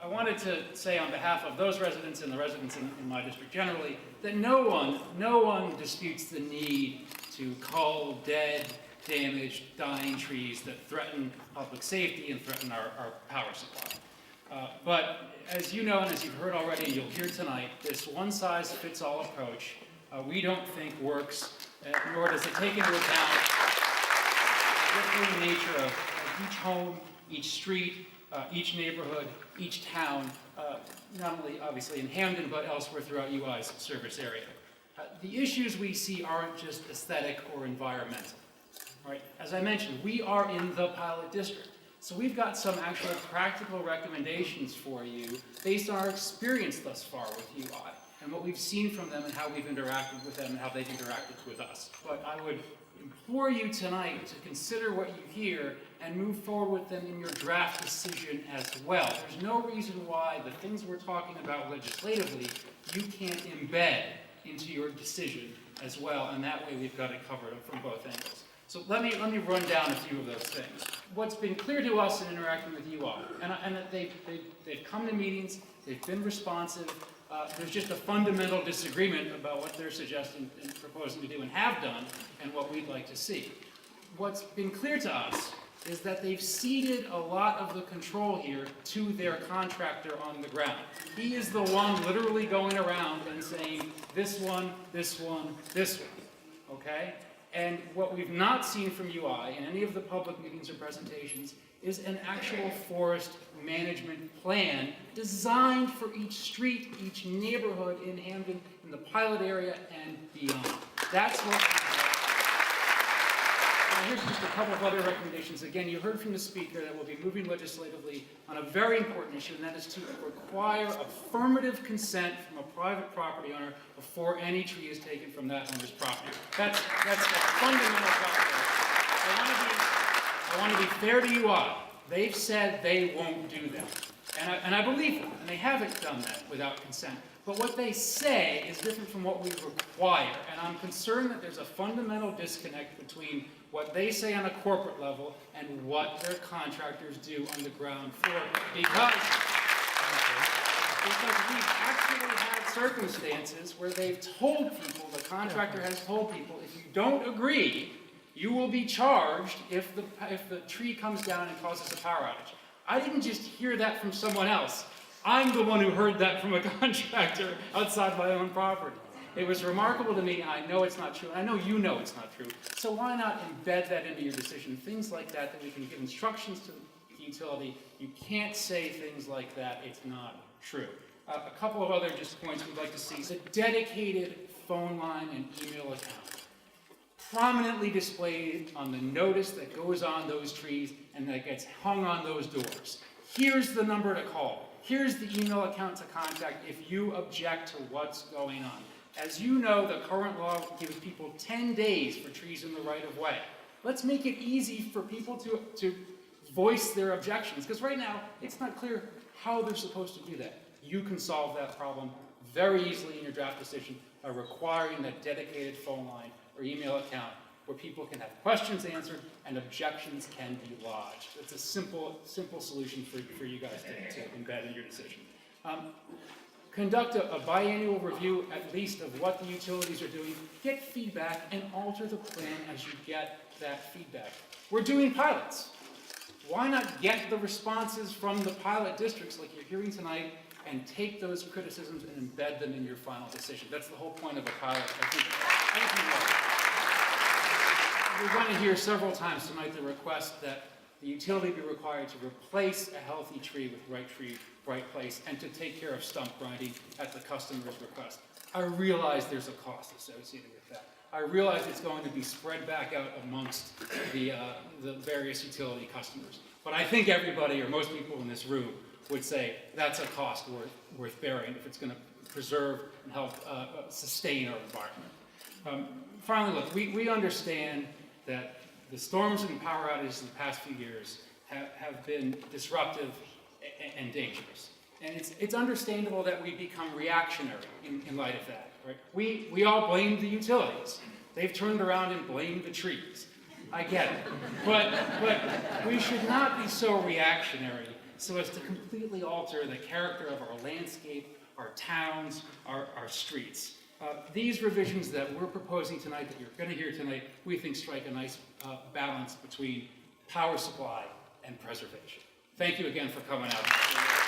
I wanted to say on behalf of those residents and the residents in my district generally, that no one disputes the need to cull dead, damaged, dying trees that threaten public safety and threaten our power supply. But as you know, and as you've heard already, and you'll hear tonight, this one-size-fits-all approach we don't think works, nor does it take into account the differing nature of each home, each street, each neighborhood, each town, not only obviously in Hamden, but elsewhere throughout UI's service area. The issues we see aren't just aesthetic or environmental. Right? As I mentioned, we are in the pilot district. So we've got some actual practical recommendations for you based on our experience thus far with UI and what we've seen from them and how we've interacted with them and how they've interacted with us. But I would implore you tonight to consider what you hear and move forward with them in your draft decision as well. There's no reason why the things we're talking about legislatively you can't embed into your decision as well, and that way we've got it covered from both angles. So let me run down a few of those things. What's been clear to us in interacting with UI, and that they've come to meetings, they've been responsive. There's just a fundamental disagreement about what they're suggesting and proposing to do and have done, and what we'd like to see. What's been clear to us is that they've ceded a lot of the control here to their contractor on the ground. He is the one literally going around and saying, this one, this one, this one, okay? And what we've not seen from UI in any of the public meetings or presentations is an actual forest management plan designed for each street, each neighborhood in Hamden, in the pilot area and beyond. That's what we have. And here's just a couple of other recommendations. Again, you heard from the speaker that we'll be moving legislatively on a very important issue, and that is to require affirmative consent from a private property owner before any tree is taken from that owner's property. That's the fundamental problem. I want to be fair to UI. They've said they won't do that. And I believe them, and they haven't done that without consent. But what they say is different from what we require, and I'm concerned that there's a fundamental disconnect between what they say on a corporate level and what their contractors do on the ground floor. Because we've actually had circumstances where they've told people, the contractor has told people, if you don't agree, you will be charged if the tree comes down and causes a power outage. I didn't just hear that from someone else. I'm the one who heard that from a contractor outside my own property. It was remarkable to me, and I know it's not true, and I know you know it's not true. So why not embed that into your decision? Things like that we can give instructions to the utility. You can't say things like that. It's not true. A couple of other just points we'd like to see is a dedicated phone line and email account, prominently displayed on the notice that goes on those trees and that gets hung on those doors. Here's the number to call. Here's the email account to contact if you object to what's going on. As you know, the current law gives people 10 days for trees in the right-of-way. Let's make it easy for people to voice their objections, because right now, it's not clear how they're supposed to do that. You can solve that problem very easily in your draft decision by requiring that dedicated phone line or email account where people can have questions answered and objections can be lodged. It's a simple solution for you guys to embed in your decision. Conduct a biannual review, at least, of what the utilities are doing. Get feedback and alter the plan as you get that feedback. We're doing pilots. Why not get the responses from the pilot districts like you're hearing tonight and take those criticisms and embed them in your final decision? That's the whole point of a pilot. I think we're going to hear several times tonight the request that the utility be required to replace a healthy tree with right tree, right place, and to take care of stump grinding at the customer's request. I realize there's a cost associated with that. I realize it's going to be spread back out amongst the various utility customers. But I think everybody, or most people in this room, would say that's a cost worth bearing if it's going to preserve and help sustain our environment. Finally, look, we understand that the storms and power outages in the past few years have been disruptive and dangerous. And it's understandable that we become reactionary in light of that. Right? We all blame the utilities. They've turned around and blamed the trees. I get it. But we should not be so reactionary so as to completely alter the character of our landscape, our towns, our streets. These revisions that we're proposing tonight, that you're going to hear tonight, we think strike a nice balance between power supply and preservation. Thank you again for coming out.